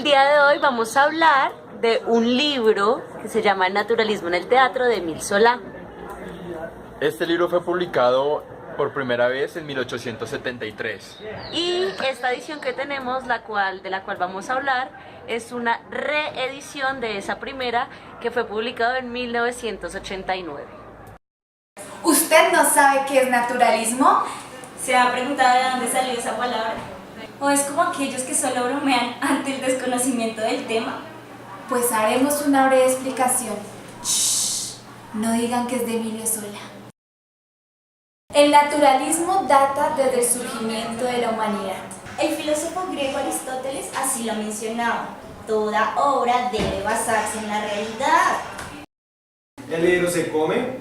El día de hoy vamos a hablar de un libro que se llama El naturalismo en el teatro de Émile Zola. Este libro fue publicado por primera vez en 1873. Y esta edición que tenemos, de la cual vamos a hablar, es una reedición de esa primera que fue publicado en 1989. ¿Usted no sabe qué es naturalismo? ¿Se ha preguntado de dónde salió esa palabra? ¿O es como aquellos que solo bromean ante el desconocimiento del tema? Pues haremos una breve explicación. Shh, no digan que es de Emilio Zola. El naturalismo data desde el surgimiento de la humanidad. El filósofo griego Aristóteles así lo mencionaba. Toda obra debe basarse en la realidad. ¿El libro se come?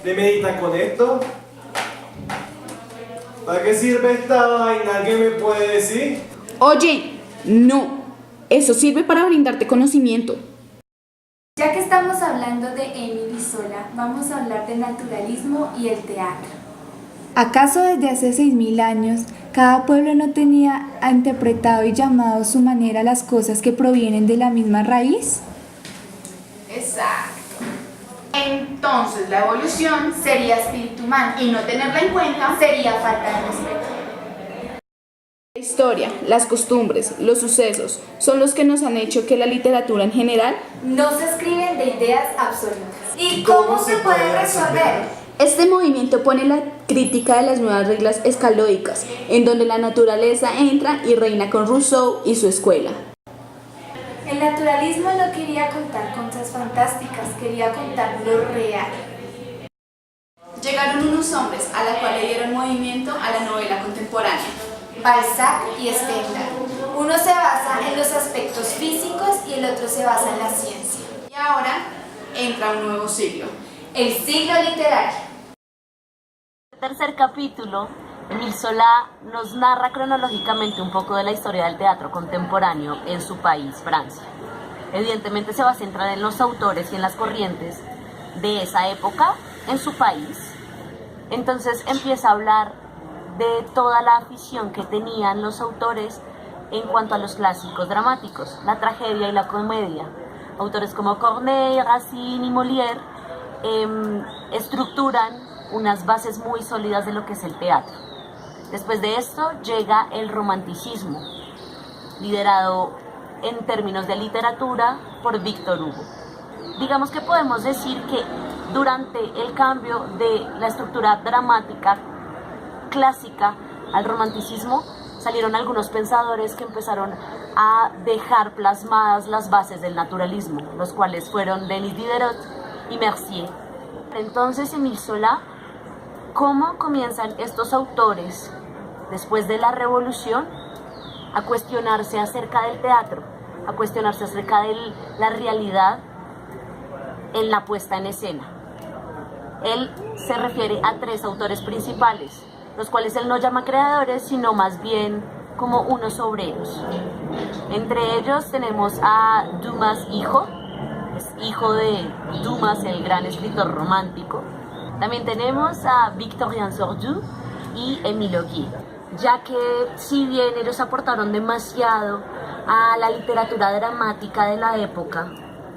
¿Le meditan con esto? ¿Para qué sirve esta vaina? ¿Alguien me puede decir? Oye, no. Eso sirve para brindarte conocimiento. Ya que estamos hablando de Émile Zola, vamos a hablar de naturalismo y el teatro. ¿Acaso desde hace 6000 años cada pueblo no tenía interpretado y llamado a su manera las cosas que provienen de la misma raíz? Exacto. Entonces la evolución Sería espíritu humano y no tenerla en cuenta. sería falta de respeto. La historia, las costumbres, los sucesos son los que nos han hecho que la literatura en general. No se escriben de ideas absolutas. ¿Y cómo se puede resolver? Este movimiento pone la crítica de las nuevas reglas escaloicas, en donde la naturaleza entra y reina con Rousseau y su escuela. El naturalismo no quería contar cosas fantásticas, quería contar lo real. Llegaron unos hombres a la cual le dieron movimiento a la novela contemporánea. Balzac y Stendhal. Uno se basa en los aspectos físicos y el otro se basa en la ciencia. Y ahora entra un nuevo siglo. El siglo literario. En el tercer capítulo, Émile Zola nos narra cronológicamente un poco de la historia del teatro contemporáneo en su país, Francia. Evidentemente se va a centrar en los autores y en las corrientes de esa época en su país. Entonces empieza a hablar de toda la afición que tenían los autores en cuanto a los clásicos dramáticos, la tragedia y la comedia. Autores como Corneille, Racine y Molière estructuran unas bases muy sólidas de lo que es el teatro. Después de esto llega el romanticismo, liderado en términos de literatura por Victor Hugo. Digamos que podemos decir que durante el cambio de la estructura dramática clásica al romanticismo salieron algunos pensadores que empezaron a dejar plasmadas las bases del naturalismo, los cuales fueron Denis Diderot y Mercier. Entonces, Émile Zola, ¿cómo comienzan estos autores después de la Revolución a cuestionarse acerca del teatro, a cuestionarse acerca de la realidad en la puesta en escena? Él se refiere a tres autores principales, los cuales él no llama creadores, sino más bien como unos obreros. Entre ellos tenemos a Dumas hijo, es hijo de Dumas, el gran escritor romántico. También tenemos a Victorien Sardou y Émile Augier, ya que si bien ellos aportaron demasiado a la literatura dramática de la época,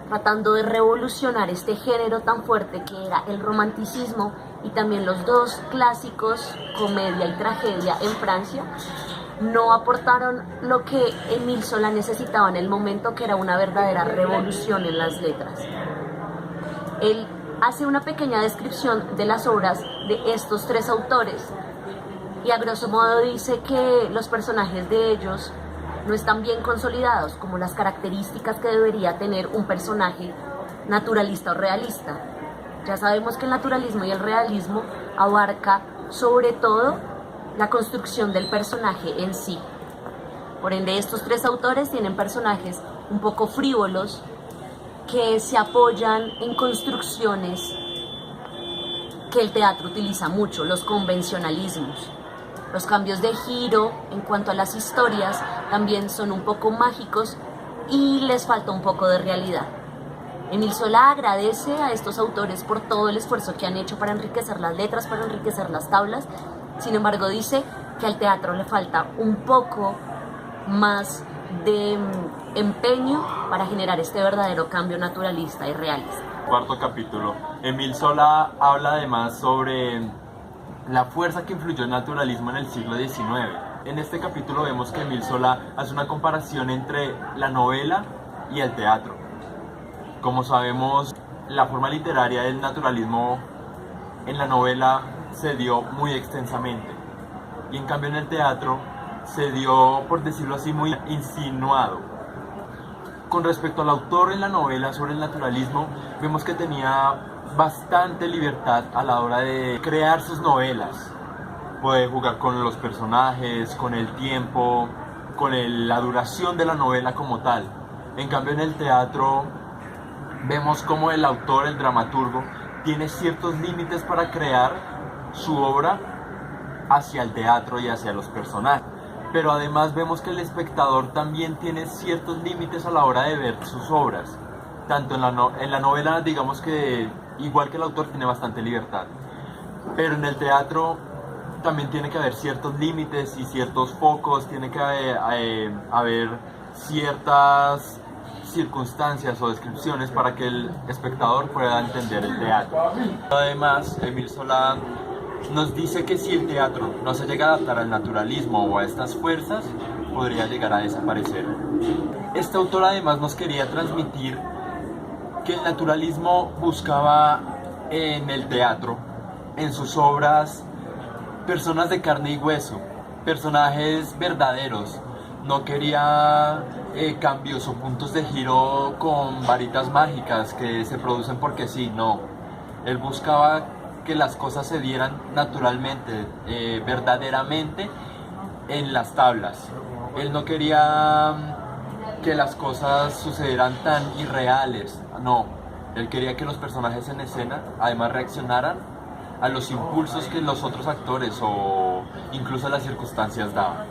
tratando de revolucionar este género tan fuerte que era el romanticismo y también los dos clásicos, comedia y tragedia en Francia, no aportaron lo que Émile Zola necesitaba en el momento, que era una verdadera revolución en las letras. Él hace una pequeña descripción de las obras de estos tres autores y a grosso modo dice que los personajes de ellos no están bien consolidados como las características que debería tener un personaje naturalista o realista. Ya sabemos que el naturalismo y el realismo abarca sobre todo la construcción del personaje en sí. Por ende, estos tres autores tienen personajes un poco frívolos que se apoyan en construcciones que el teatro utiliza mucho, los convencionalismos. Los cambios de giro en cuanto a las historias también son un poco mágicos y les falta un poco de realidad. Émile Zola agradece a estos autores por todo el esfuerzo que han hecho para enriquecer las letras, para enriquecer las tablas. Sin embargo, dice que al teatro le falta un poco más de empeño para generar este verdadero cambio naturalista y realista. Cuarto capítulo. Émile Zola habla además sobre la fuerza que influyó el naturalismo en el siglo XIX. En este capítulo vemos que Émile Zola hace una comparación entre la novela y el teatro. Como sabemos, la forma literaria del naturalismo en la novela se dio muy extensamente y en cambio en el teatro se dio, por decirlo así, muy insinuado. Con respecto al autor en la novela sobre el naturalismo, vemos que tenía bastante libertad a la hora de crear sus novelas. Puede jugar con los personajes, con el tiempo, con la duración de la novela como tal. En cambio en el teatro vemos como el autor, el dramaturgo, tiene ciertos límites para crear su obra hacia el teatro y hacia los personajes. Pero además vemos que el espectador también tiene ciertos límites a la hora de ver sus obras. Tanto en la novela, digamos que igual que el autor tiene bastante libertad. Pero en el teatro también tiene que haber ciertos límites y ciertos focos, tiene que haber ciertas circunstancias o descripciones para que el espectador pueda entender el teatro. Además, Émile Zola nos dice que si el teatro no se llega a adaptar al naturalismo o a estas fuerzas, podría llegar a desaparecer. Este autor además nos quería transmitir que el naturalismo buscaba en el teatro, en sus obras, personas de carne y hueso, personajes verdaderos. No quería cambios o puntos de giro con varitas mágicas que se producen porque sí, no. Él buscaba que las cosas se dieran naturalmente, verdaderamente en las tablas. Él no quería que las cosas sucedieran tan irreales, no. Él quería que los personajes en escena además reaccionaran a los impulsos que los otros actores o incluso las circunstancias daban.